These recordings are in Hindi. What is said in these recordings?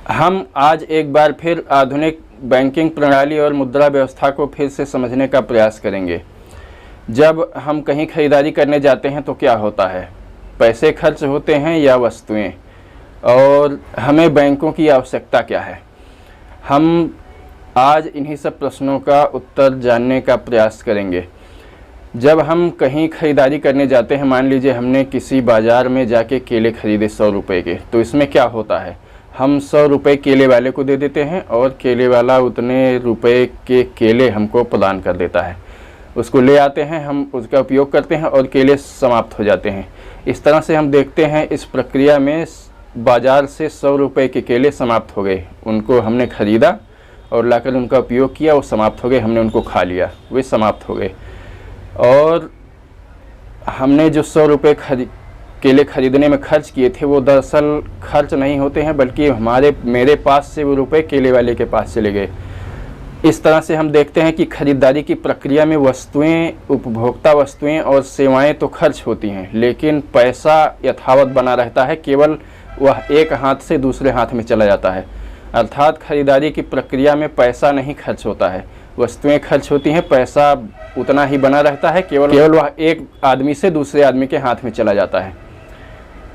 हम आज एक बार फिर आधुनिक बैंकिंग प्रणाली और मुद्रा व्यवस्था को फिर से समझने का प्रयास करेंगे। जब हम कहीं खरीदारी करने जाते हैं तो क्या होता है, पैसे खर्च होते हैं या वस्तुएं, और हमें बैंकों की आवश्यकता क्या है। हम आज इन्हीं सब प्रश्नों का उत्तर जानने का प्रयास करेंगे। जब हम कहीं खरीदारी करने जाते हैं, मान लीजिए हमने किसी बाज़ार में जाके केले खरीदे 100 रुपये के, तो इसमें क्या होता है, हम 100 रुपये केले वाले को दे देते हैं और केले वाला उतने रुपए के केले हमको प्रदान कर देता है। उसको ले आते हैं, हम उसका उपयोग करते हैं और केले समाप्त हो जाते हैं। इस तरह से हम देखते हैं इस प्रक्रिया में बाज़ार से 100 रुपये के केले समाप्त हो गए। उनको हमने ख़रीदा और लाकर उनका उपयोग किया, वो समाप्त हो गए, हमने उनको खा लिया, वे समाप्त हो गए। और हमने जो 100 रुपये केले खरीदने में खर्च किए थे वो दरअसल खर्च नहीं होते हैं, बल्कि मेरे पास से वो रुपए केले वाले के पास चले गए। इस तरह से हम देखते हैं कि खरीदारी की प्रक्रिया में वस्तुएं, उपभोक्ता वस्तुएं और सेवाएं तो खर्च होती हैं, लेकिन पैसा यथावत बना रहता है, केवल वह एक हाथ से दूसरे हाथ में चला जाता है। अर्थात खरीदारी की प्रक्रिया में पैसा नहीं खर्च होता है, वस्तुएं खर्च होती हैं, पैसा उतना ही बना रहता है, केवल वह एक आदमी से दूसरे आदमी के हाथ में चला जाता है।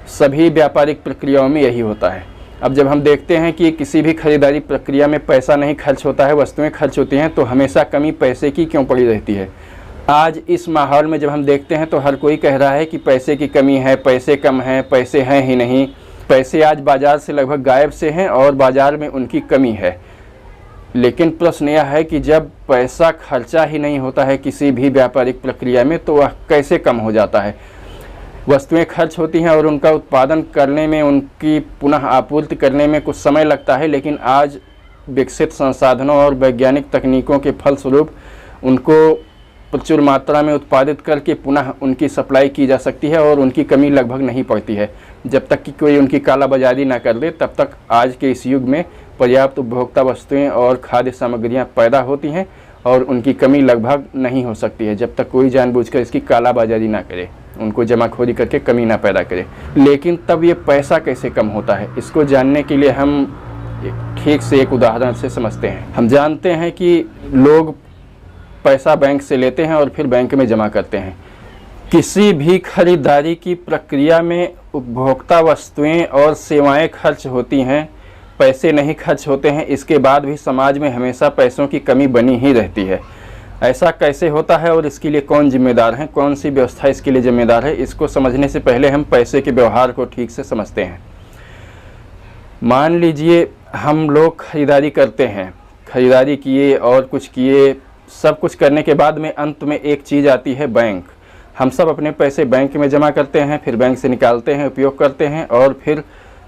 सभी व्यापारिक प्रक्रियाओं में यही होता है। अब जब हम देखते हैं कि किसी भी खरीदारी प्रक्रिया में पैसा नहीं खर्च होता है, वस्तुएं खर्च होती हैं, तो हमेशा कमी पैसे की क्यों पड़ी रहती है। आज इस माहौल में जब हम देखते हैं तो हर कोई कह रहा है कि पैसे की कमी है, पैसे कम हैं, पैसे हैं ही नहीं, पैसे आज बाज़ार से लगभग गायब से हैं और बाज़ार में उनकी कमी है। लेकिन प्रश्न यह है कि जब पैसा खर्चा ही नहीं होता है किसी भी व्यापारिक प्रक्रिया में, तो वह कैसे कम हो जाता है। वस्तुएं खर्च होती हैं और उनका उत्पादन करने में, उनकी पुनः आपूर्ति करने में कुछ समय लगता है, लेकिन आज विकसित संसाधनों और वैज्ञानिक तकनीकों के फलस्वरूप उनको प्रचुर मात्रा में उत्पादित करके पुनः उनकी सप्लाई की जा सकती है और उनकी कमी लगभग नहीं पड़ती है। जब तक कि कोई उनकी कालाबाजारी ना कर दे, तब तक आज के इस युग में पर्याप्त उपभोक्ता वस्तुएं और खाद्य सामग्रियां पैदा होती हैं और उनकी कमी लगभग नहीं हो सकती है, जब तक कोई जानबूझकर इसकी कालाबाजारी ना करे, उनको जमाखोरी करके कमी ना पैदा करे। लेकिन तब ये पैसा कैसे कम होता है, इसको जानने के लिए हम ठीक से एक उदाहरण से समझते हैं। हम जानते हैं कि लोग पैसा बैंक से लेते हैं और फिर बैंक में जमा करते हैं। किसी भी खरीदारी की प्रक्रिया में उपभोक्ता वस्तुएं और सेवाएं खर्च होती हैं, पैसे नहीं खर्च होते हैं। इसके बाद भी समाज में हमेशा पैसों की कमी बनी ही रहती है। ऐसा कैसे होता है और इसके लिए कौन जिम्मेदार है, कौन सी व्यवस्था इसके लिए जिम्मेदार है, इसको समझने से पहले हम पैसे के व्यवहार को ठीक से समझते हैं। मान लीजिए हम लोग खरीदारी करते हैं, खरीदारी किए और कुछ किए, सब कुछ करने के बाद में अंत में एक चीज़ आती है, बैंक। हम सब अपने पैसे बैंक में जमा करते हैं, फिर बैंक से निकालते हैं, उपयोग करते हैं और फिर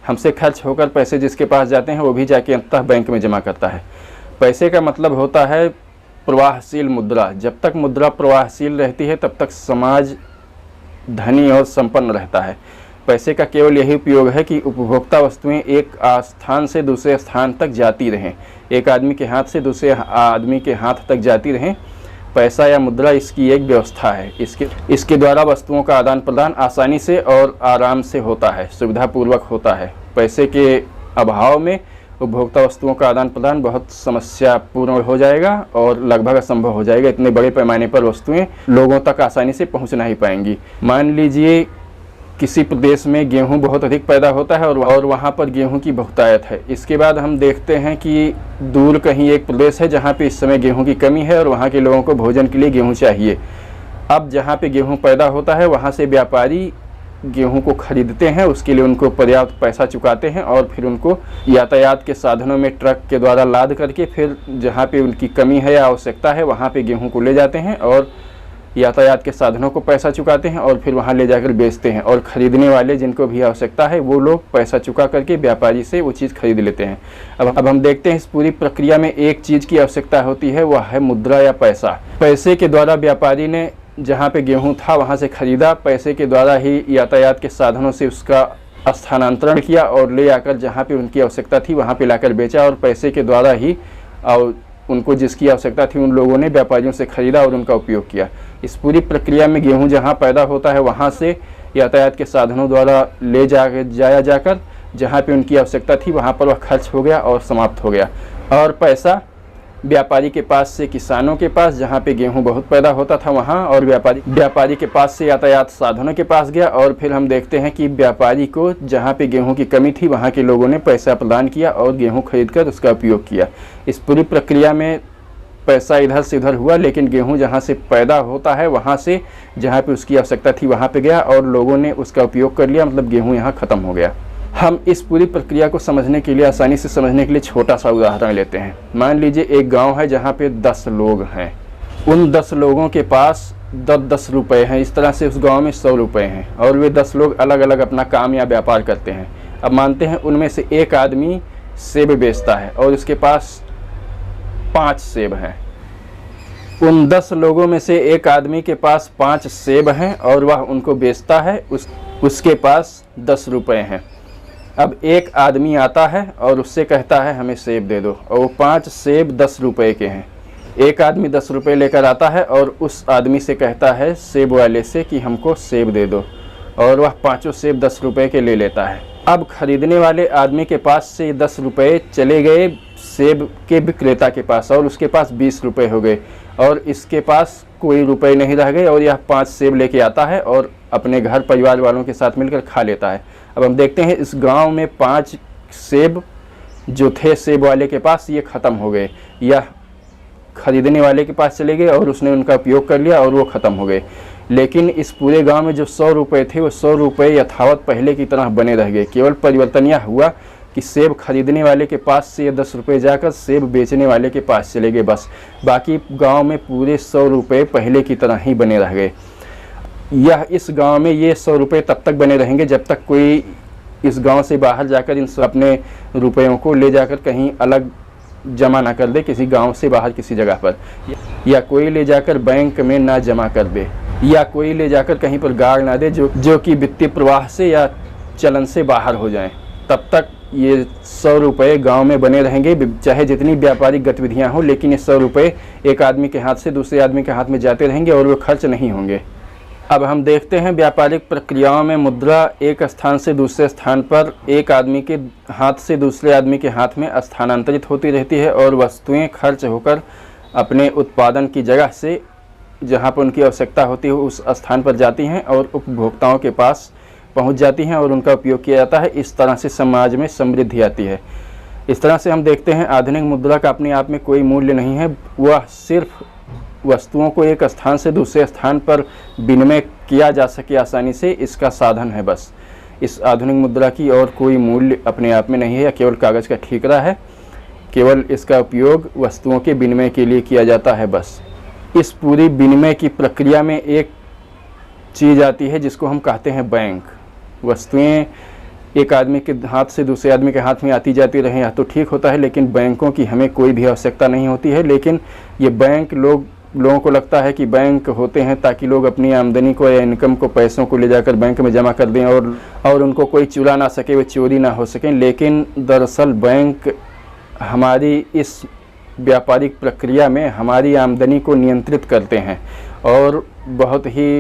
हमसे खर्च होकर पैसे जिसके पास जाते हैं वो भी जाके अंततः बैंक में जमा करता है। पैसे का मतलब होता है प्रवाहशील मुद्रा। जब तक मुद्रा प्रवाहशील रहती है तब तक समाज धनी और संपन्न रहता है। पैसे का केवल यही उपयोग है कि उपभोक्ता वस्तुएं एक स्थान से दूसरे स्थान तक जाती रहें, एक आदमी के हाथ से दूसरे आदमी के हाथ तक जाती रहें। पैसा या मुद्रा इसकी एक व्यवस्था है। इसके द्वारा वस्तुओं का आदान प्रदान आसानी से और आराम से होता है, सुविधापूर्वक होता है। पैसे के अभाव में उपभोक्ता वस्तुओं का आदान प्रदान बहुत समस्यापूर्ण हो जाएगा और लगभग असंभव हो जाएगा। इतने बड़े पैमाने पर वस्तुएं लोगों तक आसानी से पहुंच नहीं पाएंगी। मान लीजिए किसी प्रदेश में गेहूं बहुत अधिक पैदा होता है और वहां पर गेहूं की बहुतायत है। इसके बाद हम देखते हैं कि दूर कहीं एक प्रदेश है जहां पे इस समय गेहूं की कमी है और वहां के लोगों को भोजन के लिए गेहूं चाहिए। अब जहां पे गेहूं पैदा होता है वहां से व्यापारी गेहूं को खरीदते हैं, उसके लिए उनको पर्याप्त पैसा चुकाते हैं और फिर उनको यातायात के साधनों में ट्रक के द्वारा लाद करके फिर जहाँ पे उनकी कमी है या आवश्यकता है वहाँ पे गेहूं को ले जाते हैं और यातायात के साधनों को पैसा चुकाते हैं और फिर वहाँ ले जाकर बेचते हैं। और ख़रीदने वाले जिनको भी आवश्यकता है वो लोग पैसा चुका करके व्यापारी से वो चीज़ खरीद लेते हैं। अब हम देखते हैं इस पूरी प्रक्रिया में एक चीज़ की आवश्यकता होती है, वह है मुद्रा या पैसा। पैसे के द्वारा व्यापारी ने जहाँ पे गेहूं था वहाँ से ख़रीदा, पैसे के द्वारा ही यातायात के साधनों से उसका स्थानांतरण किया और ले आकर जहाँ पे उनकी आवश्यकता थी वहाँ पे लाकर बेचा और पैसे के द्वारा ही और उनको जिसकी आवश्यकता थी उन लोगों ने व्यापारियों से ख़रीदा और उनका उपयोग किया। इस पूरी प्रक्रिया में गेहूं जहां पैदा होता है वहां से यातायात के साधनों द्वारा जाया जाकर जहाँ पे उनकी आवश्यकता थी वहाँ पर वह खर्च हो गया और समाप्त हो गया। और पैसा व्यापारी के पास से किसानों के पास, जहाँ पे गेहूं बहुत पैदा होता था वहाँ, और व्यापारी के पास से यातायात साधनों के पास गया। और फिर हम देखते हैं कि व्यापारी को जहाँ पे गेहूं की कमी थी वहाँ के लोगों ने पैसा प्रदान किया और गेहूं खरीद कर उसका उपयोग किया। इस पूरी प्रक्रिया में पैसा इधर से उधर हुआ, लेकिन गेहूं जहाँ से पैदा होता है वहाँ से जहाँ पे उसकी आवश्यकता थी वहाँ पे गया और लोगों ने उसका उपयोग कर लिया, मतलब गेहूं यहाँ ख़त्म हो गया। हम इस पूरी प्रक्रिया को समझने के लिए, आसानी से समझने के लिए छोटा सा उदाहरण लेते हैं। मान लीजिए एक गांव है जहाँ पे 10 लोग हैं। उन 10 लोगों के पास 10-10 रुपये हैं। इस तरह से उस गांव में 100 रुपये हैं और वे 10 लोग अलग अलग अपना काम या व्यापार करते हैं। अब मानते हैं उनमें से एक आदमी सेब बेचता है और उसके पास 5 सेब हैं। उन 10 लोगों में से एक आदमी के पास 5 सेब हैं और वह उनको बेचता है, उसके पास 10 रुपये हैं। अब एक आदमी आता है और उससे कहता है हमें सेब दे दो, और वो 5 सेब 10 रुपये के हैं। एक आदमी 10 रुपये लेकर आता है और उस आदमी से कहता है सेब वाले से कि हमको सेब दे दो, और वह 5 सेब 10 रुपये के ले लेता है। अब खरीदने वाले आदमी के पास से 10 रुपये चले गए सेब के विक्रेता के पास और उसके पास 20 रुपये हो गए और इसके पास कोई रुपए नहीं रह गए और यह 5 सेब लेके आता है और अपने घर परिवार वालों के साथ मिलकर खा लेता है। अब हम देखते हैं इस गांव में 5 सेब जो थे सेब वाले के पास, ये ख़त्म हो गए या खरीदने वाले के पास चले गए और उसने उनका उपयोग कर लिया और वो ख़त्म हो गए। लेकिन इस पूरे गांव में जो 100 रुपये थे वो 100 रुपये यथावत पहले की तरह बने रह गए। केवल परिवर्तन यह हुआ कि सेब खरीदने वाले के पास से 10 रुपये जाकर सेब बेचने वाले के पास चले गए, बस। बाकी गांव में पूरे 100 रुपये पहले की तरह ही बने रह गए। यह इस गांव में ये 100 रुपये तब तक बने रहेंगे जब तक कोई इस गांव से बाहर जाकर इन अपने रुपयों को ले जाकर कहीं अलग जमा ना कर दे, किसी गांव से बाहर किसी जगह पर, या कोई ले जाकर बैंक में ना जमा कर दे, या कोई ले जाकर कहीं पर गाड़ ना दे जो कि वित्तीय प्रवाह से या चलन से बाहर हो जाएं। तब तक ये 100 रुपये गाँव में बने रहेंगे, चाहे जितनी व्यापारिक गतिविधियाँ हों, लेकिन ये 100 रुपये एक आदमी के हाथ से दूसरे आदमी के हाथ में जाते रहेंगे और वो खर्च नहीं होंगे। अब हम देखते हैं व्यापारिक प्रक्रियाओं में मुद्रा एक स्थान से दूसरे स्थान पर एक आदमी के हाथ से दूसरे आदमी के हाथ में स्थानांतरित होती रहती है और वस्तुएं खर्च होकर अपने उत्पादन की जगह से जहां पर उनकी आवश्यकता होती है उस स्थान पर जाती हैं और उपभोक्ताओं के पास पहुंच जाती हैं और उनका उपयोग किया जाता है। इस तरह से समाज में समृद्धि आती है। इस तरह से हम देखते हैं आधुनिक मुद्रा का अपने आप में कोई मूल्य नहीं है, वह सिर्फ वस्तुओं को एक स्थान से दूसरे स्थान पर विनिमय किया जा सके आसानी से, इसका साधन है बस। इस आधुनिक मुद्रा की और कोई मूल्य अपने आप में नहीं है, या केवल कागज़ का ठीकरा है, केवल इसका उपयोग वस्तुओं के विनिमय के लिए किया जाता है बस। इस पूरी विनिमय की प्रक्रिया में एक चीज़ आती है जिसको हम कहते हैं बैंक। वस्तुएं एक आदमी के हाथ से दूसरे आदमी के हाथ में आती जाती रहें, यह तो ठीक होता है, लेकिन बैंकों की हमें कोई भी आवश्यकता नहीं होती है। लेकिन ये बैंक लोगों को लगता है कि बैंक होते हैं ताकि लोग अपनी आमदनी को या इनकम को, पैसों को ले जाकर बैंक में जमा कर दें और उनको कोई चुरा ना सके, वे चोरी ना हो सकें। लेकिन दरअसल बैंक हमारी इस व्यापारिक प्रक्रिया में हमारी आमदनी को नियंत्रित करते हैं और बहुत ही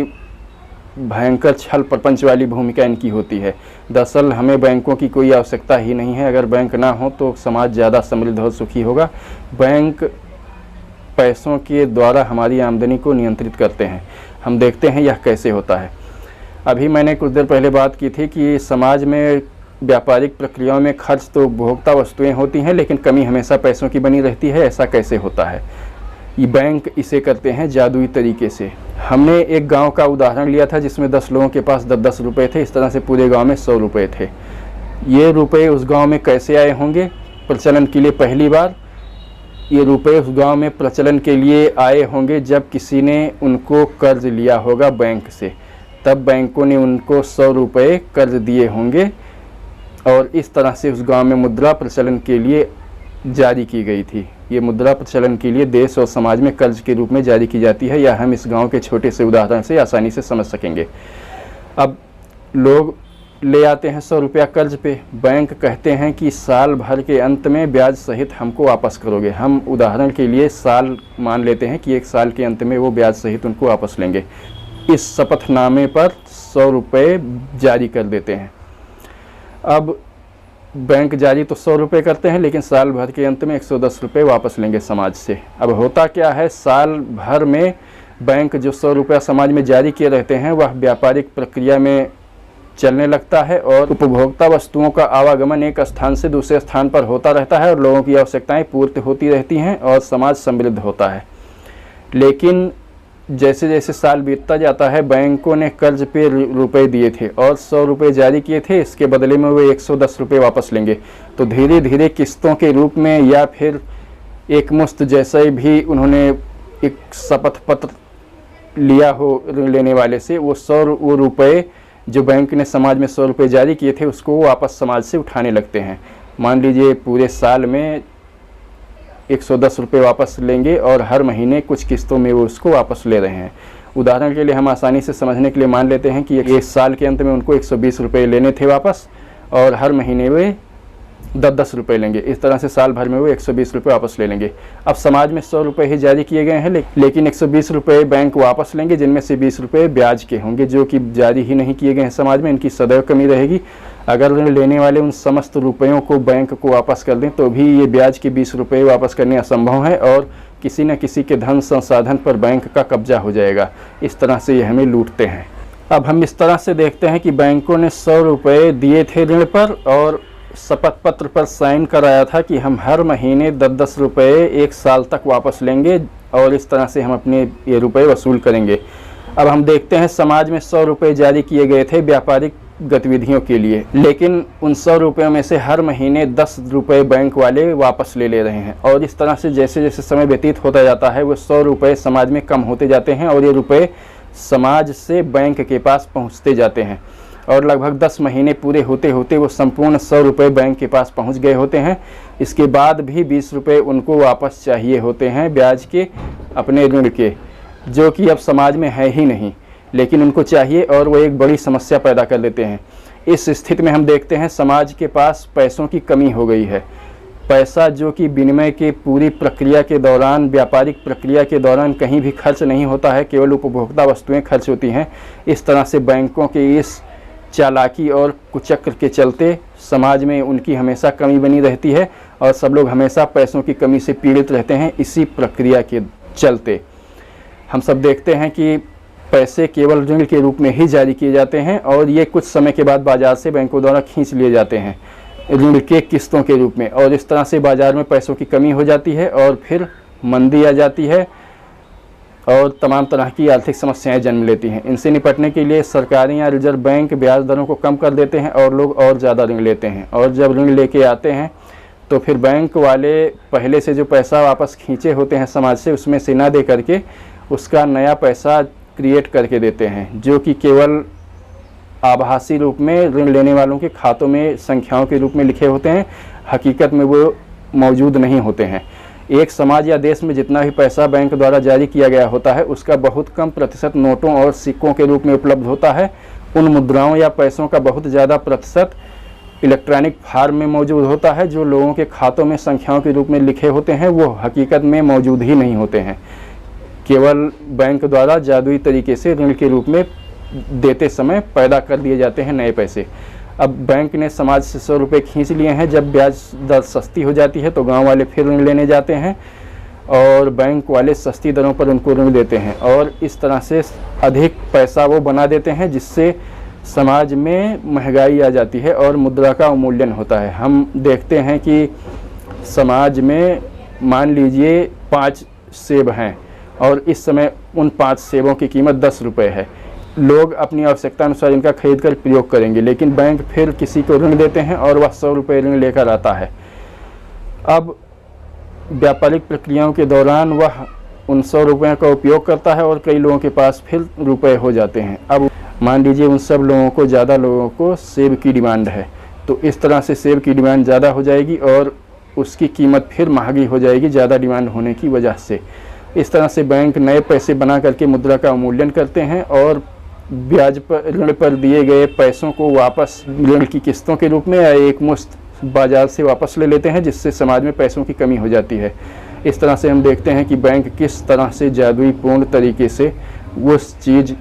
भयंकर छल प्रपंच वाली भूमिका इनकी होती है। दरअसल हमें बैंकों की कोई आवश्यकता ही नहीं है। अगर बैंक ना हो तो समाज ज़्यादा समृद्ध और सुखी होगा। बैंक पैसों के द्वारा हमारी आमदनी को नियंत्रित करते हैं। हम देखते हैं यह कैसे होता है। अभी मैंने कुछ देर पहले बात की थी कि समाज में व्यापारिक प्रक्रियाओं में खर्च तो उपभोक्ता वस्तुएं होती हैं, लेकिन कमी हमेशा पैसों की बनी रहती है। ऐसा कैसे होता है? ये बैंक इसे करते हैं जादुई तरीके से। हमने एक गांव का उदाहरण लिया था जिसमें 10 लोगों के पास 10-10 रुपये थे। इस तरह से पूरे गांव में 100 रुपये थे। ये रुपये उस गांव में कैसे आए होंगे प्रचलन के लिए? पहली बार ये रुपये उस गांव में प्रचलन के लिए आए होंगे जब किसी ने उनको कर्ज लिया होगा बैंक से। तब बैंकों ने उनको 100 रुपये कर्ज दिए होंगे और इस तरह से उस गांव में मुद्रा प्रचलन के लिए जारी की गई थी। ये मुद्रा प्रचलन के लिए देश और समाज में कर्ज के रूप में जारी की जाती है, या हम इस गांव के छोटे से उदाहरण से आसानी से समझ सकेंगे। अब लोग ले आते हैं 100 रुपया कर्ज पे। बैंक कहते हैं कि साल भर के अंत में ब्याज सहित हमको वापस करोगे। हम उदाहरण के लिए साल मान लेते हैं कि 1 साल के अंत में वो ब्याज सहित उनको वापस लेंगे। इस शपथनामे पर 100 रुपये जारी कर देते हैं। अब बैंक जारी तो 100 रुपये करते हैं, लेकिन साल भर के अंत में 110 रुपये वापस लेंगे समाज से। अब होता क्या है, साल भर में बैंक जो 100 रुपया समाज में जारी किए रहते हैं वह व्यापारिक प्रक्रिया में चलने लगता है और उपभोक्ता वस्तुओं का आवागमन एक स्थान से दूसरे स्थान पर होता रहता है और लोगों की आवश्यकताएं पूर्ति होती रहती हैं और समाज समृद्ध होता है। लेकिन जैसे जैसे साल बीतता जाता है, बैंकों ने कर्ज पे रुपए दिए थे और 100 रुपये जारी किए थे, इसके बदले में वे 110 रुपये वापस लेंगे। तो धीरे धीरे किस्तों के रूप में या फिर एक मुश्त जैसे भी उन्होंने एक शपथ पत्र लिया हो ऋण लेने वाले से, वो 100 रुपये जो बैंक ने समाज में 100 रुपये जारी किए थे उसको वो वापस समाज से उठाने लगते हैं। मान लीजिए पूरे साल में 110 रुपये वापस लेंगे और हर महीने कुछ किस्तों में वो उसको वापस ले रहे हैं। उदाहरण के लिए हम आसानी से समझने के लिए मान लेते हैं कि एक साल के अंत में उनको 120 रुपये लेने थे वापस और हर महीने वे 10-10 रुपये लेंगे। इस तरह से साल भर में वो 120 रुपये वापस ले लेंगे। अब समाज में 100 रुपये ही जारी किए गए हैं, लेकिन 120 रुपये बैंक वापस लेंगे, जिनमें से 20 रुपये ब्याज के होंगे जो कि जारी ही नहीं किए गए हैं समाज में। इनकी सदैव कमी रहेगी। अगर ऋण लेने वाले उन समस्त रुपयों को बैंक को वापस कर दें तो भी ये ब्याज के 20 रुपये वापस करने असंभव है और किसी न किसी के धन संसाधन पर बैंक का कब्जा हो जाएगा। इस तरह से ये हमें लूटते हैं। अब हम इस तरह से देखते हैं कि बैंकों ने 100 रुपये दिए थे ऋण पर और शपथ पत्र पर साइन कराया था कि हम हर महीने 10-10 रुपये 1 साल तक वापस लेंगे और इस तरह से हम अपने ये रुपये वसूल करेंगे। अब हम देखते हैं समाज में 100 रुपये जारी किए गए थे व्यापारिक गतिविधियों के लिए, लेकिन उन 100 रुपयों में से हर महीने 10 रुपये बैंक वाले वापस ले रहे हैं और इस तरह से जैसे जैसे समय व्यतीत होता जाता है वो 100 रुपये समाज में कम होते जाते हैं और ये रुपये समाज से बैंक के पास पहुंचते जाते हैं और लगभग 10 महीने पूरे होते होते वो संपूर्ण 100 रुपये बैंक के पास पहुंच गए होते हैं। इसके बाद भी 20 रुपये उनको वापस चाहिए होते हैं ब्याज के, अपने ऋण के, जो कि अब समाज में है ही नहीं, लेकिन उनको चाहिए और वो एक बड़ी समस्या पैदा कर देते हैं। इस स्थिति में हम देखते हैं समाज के पास पैसों की कमी हो गई है। पैसा जो कि विनिमय के पूरी प्रक्रिया के दौरान, व्यापारिक प्रक्रिया के दौरान कहीं भी खर्च नहीं होता है, केवल उपभोक्ता वस्तुएं खर्च होती हैं। इस तरह से बैंकों के इस चालाकी और कुचक्र के चलते समाज में उनकी हमेशा कमी बनी रहती है और सब लोग हमेशा पैसों की कमी से पीड़ित रहते हैं। इसी प्रक्रिया के चलते हम सब देखते हैं कि पैसे केवल ऋण के रूप में ही जारी किए जाते हैं और ये कुछ समय के बाद बाजार से बैंकों द्वारा खींच लिए जाते हैं ऋण के किस्तों के रूप में और इस तरह से बाजार में पैसों की कमी हो जाती है और फिर मंदी आ जाती है और तमाम तरह की आर्थिक समस्याएं जन्म लेती हैं। इनसे निपटने के लिए सरकारें या रिजर्व बैंक ब्याज दरों को कम कर देते हैं और लोग और ज़्यादा ऋण लेते हैं और जब ऋण लेके आते हैं तो फिर बैंक वाले पहले से जो पैसा वापस खींचे होते हैं समाज से, उसमें से ना दे करके उसका नया पैसा क्रिएट करके देते हैं, जो कि केवल आभासी रूप में ऋण लेने वालों के खातों में संख्याओं के रूप में लिखे होते हैं, हकीकत में वो मौजूद नहीं होते हैं। एक समाज या देश में जितना भी पैसा बैंक द्वारा जारी किया गया होता है उसका बहुत कम प्रतिशत नोटों और सिक्कों के रूप में उपलब्ध होता है। उन मुद्राओं या पैसों का बहुत ज़्यादा प्रतिशत इलेक्ट्रॉनिक फॉर्म में मौजूद होता है, जो लोगों के खातों में संख्याओं के रूप में लिखे होते हैं, वो हकीकत में मौजूद ही नहीं होते हैं। केवल बैंक द्वारा जादुई तरीके से ऋण के रूप में देते समय पैदा कर दिए जाते हैं नए पैसे। अब बैंक ने समाज से 100 रुपये खींच लिए हैं। जब ब्याज दर सस्ती हो जाती है तो गांव वाले फिर ऋण लेने जाते हैं और बैंक वाले सस्ती दरों पर उनको ऋण देते हैं और इस तरह से अधिक पैसा वो बना देते हैं, जिससे समाज में महंगाई आ जाती है और मुद्रा का अवमूल्यन होता है। हम देखते हैं कि समाज में मान लीजिए 5 सेब हैं और इस समय उन 5 सेबों की कीमत 10 रुपये है। लोग अपनी आवश्यकता अनुसार इनका खरीद कर प्रयोग करेंगे, लेकिन बैंक फिर किसी को ऋण देते हैं और वह 100 रुपये ऋण लेकर आता है। अब व्यापारिक प्रक्रियाओं के दौरान वह उन 100 रुपयों का उपयोग करता है और कई लोगों के पास फिर रुपए हो जाते हैं। अब मान लीजिए उन सब लोगों को, ज़्यादा लोगों को सेब की डिमांड है, तो इस तरह से सेब की डिमांड ज़्यादा हो जाएगी और उसकी कीमत फिर महंगी हो जाएगी ज़्यादा डिमांड होने की वजह से। इस तरह से बैंक नए पैसे बना करके मुद्रा का अवमूल्यन करते हैं और ब्याज पर, ऋण पर दिए गए पैसों को वापस ऋण की किस्तों के रूप में या एक मुश्त बाजार से वापस ले लेते हैं, जिससे समाज में पैसों की कमी हो जाती है। इस तरह से हम देखते हैं कि बैंक किस तरह से जादुई पूर्ण तरीके से उस चीज़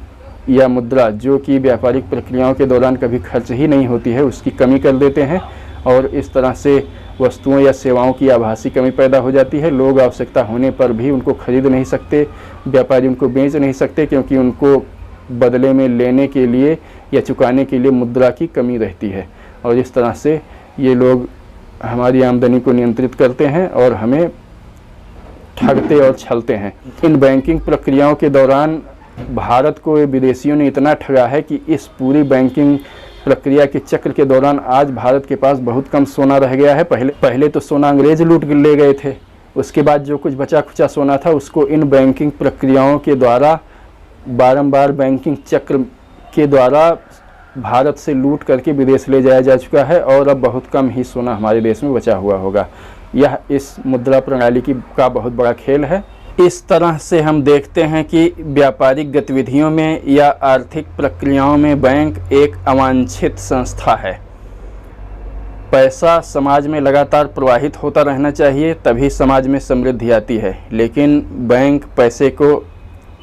या मुद्रा जो कि व्यापारिक प्रक्रियाओं के दौरान कभी खर्च ही नहीं होती है, उसकी कमी कर देते हैं और इस तरह से वस्तुओं या सेवाओं की आभासी कमी पैदा हो जाती है। लोग आवश्यकता होने पर भी उनको खरीद नहीं सकते, व्यापारी उनको बेच नहीं सकते, क्योंकि उनको बदले में लेने के लिए या चुकाने के लिए मुद्रा की कमी रहती है। और इस तरह से ये लोग हमारी आमदनी को नियंत्रित करते हैं और हमें ठगते और छलते हैं। इन बैंकिंग प्रक्रियाओं के दौरान भारत को विदेशियों ने इतना ठगा है कि इस पूरी बैंकिंग प्रक्रिया के चक्र के दौरान आज भारत के पास बहुत कम सोना रह गया है। पहले तो सोना अंग्रेज लूट ले गए थे, उसके बाद जो कुछ बचा खुचा सोना था उसको इन बैंकिंग प्रक्रियाओं के द्वारा, बारंबार बैंकिंग चक्र के द्वारा भारत से लूट करके विदेश ले जाया जा चुका है और अब बहुत कम ही सोना हमारे देश में बचा हुआ होगा। यह इस मुद्रा प्रणाली का बहुत बड़ा खेल है। इस तरह से हम देखते हैं कि व्यापारिक गतिविधियों में या आर्थिक प्रक्रियाओं में बैंक एक अवांछित संस्था है। पैसा समाज में लगातार प्रवाहित होता रहना चाहिए, तभी समाज में समृद्धि आती है, लेकिन बैंक पैसे को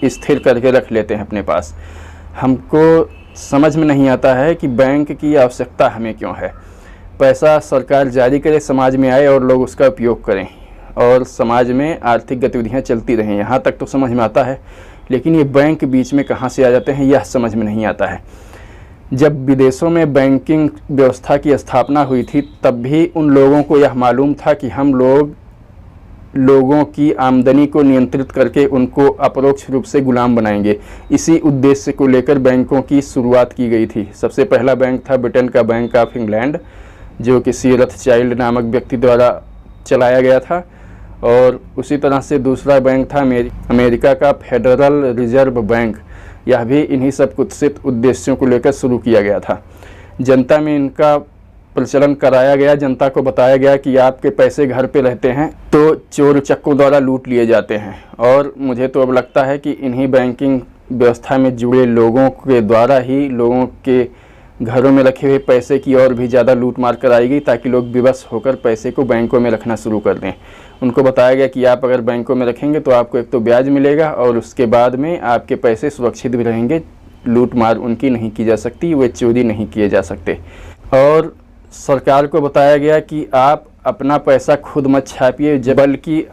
स्थिर करके रख लेते हैं अपने पास। हमको समझ में नहीं आता है कि बैंक की आवश्यकता हमें क्यों है। पैसा सरकार जारी करे, समाज में आए और लोग उसका उपयोग करें और समाज में आर्थिक गतिविधियां चलती रहें, यहाँ तक तो समझ में आता है। लेकिन ये बैंक बीच में कहाँ से आ जाते हैं, यह समझ में नहीं आता है। जब विदेशों में बैंकिंग व्यवस्था की स्थापना हुई थी तब भी उन लोगों को यह मालूम था कि हम लोगों की आमदनी को नियंत्रित करके उनको अपरोक्ष रूप से गुलाम बनाएंगे। इसी उद्देश्य को लेकर बैंकों की शुरुआत की गई थी। सबसे पहला बैंक था ब्रिटेन का बैंक ऑफ इंग्लैंड, जो किसी रथचाइल्ड नामक व्यक्ति द्वारा चलाया गया था। और उसी तरह से दूसरा बैंक था अमेरिका का फेडरल रिजर्व बैंक। यह भी इन्हीं सब कुत्सित उद्देश्यों को लेकर शुरू किया गया था। जनता में इनका प्रचलन कराया गया। जनता को बताया गया कि आपके पैसे घर पे रहते हैं तो चोर उचक्कों द्वारा लूट लिए जाते हैं। और मुझे तो अब लगता है कि इन्हीं बैंकिंग व्यवस्था में जुड़े लोगों के द्वारा ही लोगों के घरों में रखे हुए पैसे की और भी ज़्यादा लूट मार कराएगी, ताकि लोग विवश होकर पैसे को बैंकों में रखना शुरू कर दें। उनको बताया गया कि आप अगर बैंकों में रखेंगे तो आपको एक तो ब्याज मिलेगा और उसके बाद में आपके पैसे सुरक्षित भी रहेंगे, लूट मार उनकी नहीं की जा सकती, वे चोरी नहीं किए जा सकते। और सरकार को बताया गया कि आप अपना पैसा खुद मत छापिए, बल्कि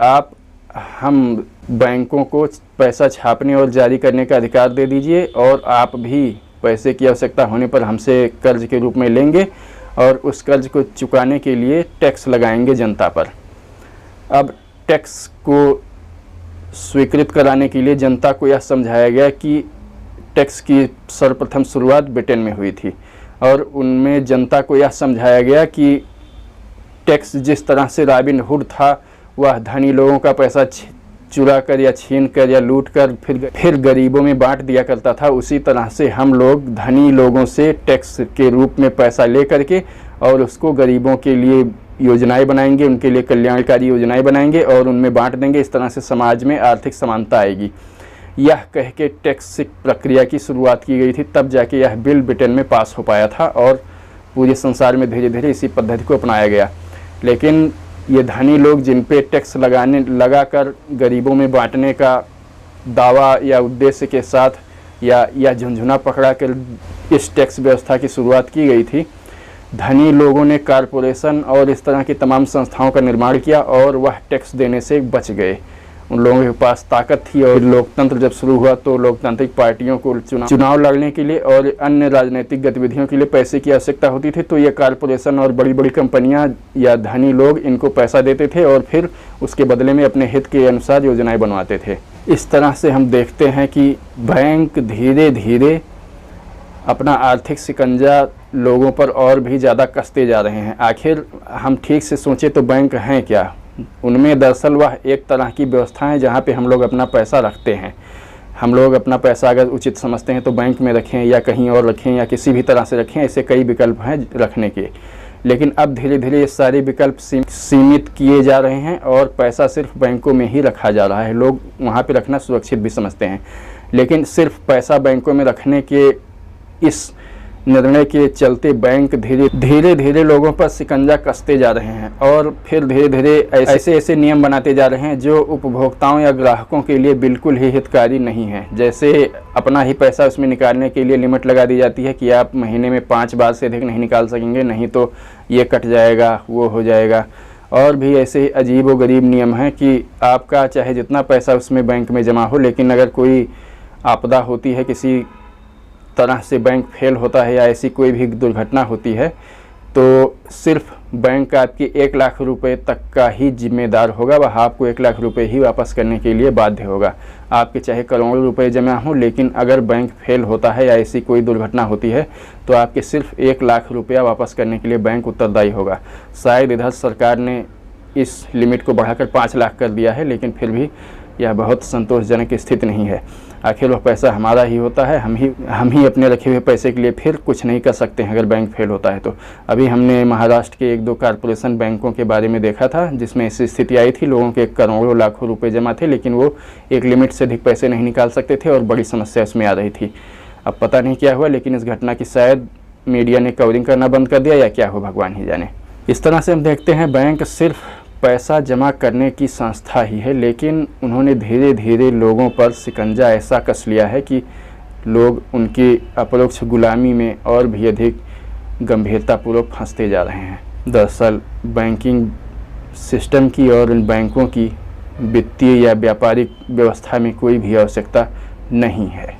हम बैंकों को पैसा छापने और जारी करने का अधिकार दे दीजिए और आप भी पैसे की आवश्यकता होने पर हमसे कर्ज के रूप में लेंगे और उस कर्ज को चुकाने के लिए टैक्स लगाएंगे जनता पर। अब टैक्स को स्वीकृत कराने के लिए जनता को यह समझाया गया कि टैक्स की सर्वप्रथम शुरुआत ब्रिटेन में हुई थी और उनमें जनता को यह समझाया गया कि टैक्स जिस तरह से रॉबिन हुड था, वह धनी लोगों का पैसा चुरा कर या छीन कर या लूट कर फिर गरीबों में बांट दिया करता था, उसी तरह से हम लोग धनी लोगों से टैक्स के रूप में पैसा ले करके और उसको गरीबों के लिए योजनाएं बनाएंगे, उनके लिए कल्याणकारी योजनाएं बनाएंगे और उनमें बांट देंगे। इस तरह से समाज में आर्थिक समानता आएगी। यह कह के टैक्स प्रक्रिया की शुरुआत की गई थी, तब जाके यह बिल ब्रिटेन में पास हो पाया था और पूरे संसार में धीरे धीरे इसी पद्धति को अपनाया गया। लेकिन ये धनी लोग जिन पे टैक्स लगाकर गरीबों में बांटने का दावा या उद्देश्य के साथ या झुंझुना पकड़ा कर इस टैक्स व्यवस्था की शुरुआत की गई थी, धनी लोगों ने कॉरपोरेशन और इस तरह की तमाम संस्थाओं का निर्माण किया और वह टैक्स देने से बच गए। उन लोगों के पास ताकत थी और लोकतंत्र जब शुरू हुआ तो लोकतांत्रिक पार्टियों को चुनाव लड़ने के लिए और अन्य राजनीतिक गतिविधियों के लिए पैसे की आवश्यकता होती थी, तो ये कॉरपोरेशन और बड़ी बड़ी कंपनियां या धनी लोग इनको पैसा देते थे और फिर उसके बदले में अपने हित के अनुसार योजनाएं बनवाते थे। इस तरह से हम देखते हैं कि बैंक धीरे धीरे अपना आर्थिक शिकंजा लोगों पर और भी ज़्यादा कसते जा रहे हैं। आखिर हम ठीक से सोचें तो बैंक हैं क्या? उनमें दरअसल वह एक तरह की व्यवस्था है जहाँ पे हम लोग अपना पैसा रखते हैं। हम लोग अपना पैसा अगर उचित समझते हैं तो बैंक में रखें या कहीं और रखें या किसी भी तरह से रखें, ऐसे कई विकल्प हैं रखने के। लेकिन अब धीरे धीरे ये सारे विकल्प सीमित किए जा रहे हैं और पैसा सिर्फ बैंकों में ही रखा जा रहा है। लोग वहाँ पे रखना सुरक्षित भी समझते हैं, लेकिन सिर्फ पैसा बैंकों में रखने के इस निर्णय के चलते बैंक धीरे धीरे लोगों पर शिकंजा कसते जा रहे हैं और फिर धीरे धीरे ऐसे नियम बनाते जा रहे हैं जो उपभोक्ताओं या ग्राहकों के लिए बिल्कुल ही हितकारी नहीं है। जैसे अपना ही पैसा उसमें निकालने के लिए लिमिट लगा दी जाती है कि आप महीने में 5 बार से अधिक नहीं निकाल सकेंगे, नहीं तो ये कट जाएगा, वो हो जाएगा। और भी ऐसे अजीब व गरीब नियम हैं कि आपका चाहे जितना पैसा उसमें बैंक में जमा हो, लेकिन अगर कोई आपदा होती है, किसी तरह से बैंक फेल होता है या ऐसी कोई भी दुर्घटना होती है, तो सिर्फ बैंक आपके 1 लाख रुपए तक का ही जिम्मेदार होगा। वह आपको 1 लाख रुपए ही वापस करने के लिए बाध्य होगा। आपके चाहे करोड़ों रुपए जमा हों, लेकिन अगर बैंक फेल होता है या ऐसी कोई दुर्घटना होती है तो आपके सिर्फ 1 लाख रुपया वापस करने के लिए बैंक उत्तरदायी होगा। शायद इधर सरकार ने इस लिमिट को बढ़ाकर 5 लाख कर दिया है, लेकिन फिर भी यह बहुत संतोषजनक स्थिति नहीं है। आखिर वह पैसा हमारा ही होता है, हम ही अपने रखे हुए पैसे के लिए फिर कुछ नहीं कर सकते हैं अगर बैंक फेल होता है तो। अभी हमने महाराष्ट्र के 1-2 कॉरपोरेशन बैंकों के बारे में देखा था जिसमें ऐसी स्थिति आई थी। लोगों के करोड़ों लाखों रुपए जमा थे, लेकिन वो एक लिमिट से अधिक पैसे नहीं निकाल सकते थे और बड़ी समस्या उसमें आ रही थी। अब पता नहीं क्या हुआ, लेकिन इस घटना की शायद मीडिया ने कवरिंग करना बंद कर दिया या क्या हो, भगवान ही जाने। इस तरह से हम देखते हैं बैंक सिर्फ पैसा जमा करने की संस्था ही है, लेकिन उन्होंने धीरे धीरे लोगों पर शिकंजा ऐसा कस लिया है कि लोग उनकी अपरोक्ष गुलामी में और भी अधिक गंभीरतापूर्वक फंसते जा रहे हैं। दरअसल बैंकिंग सिस्टम की और इन बैंकों की वित्तीय या व्यापारिक व्यवस्था में कोई भी आवश्यकता नहीं है।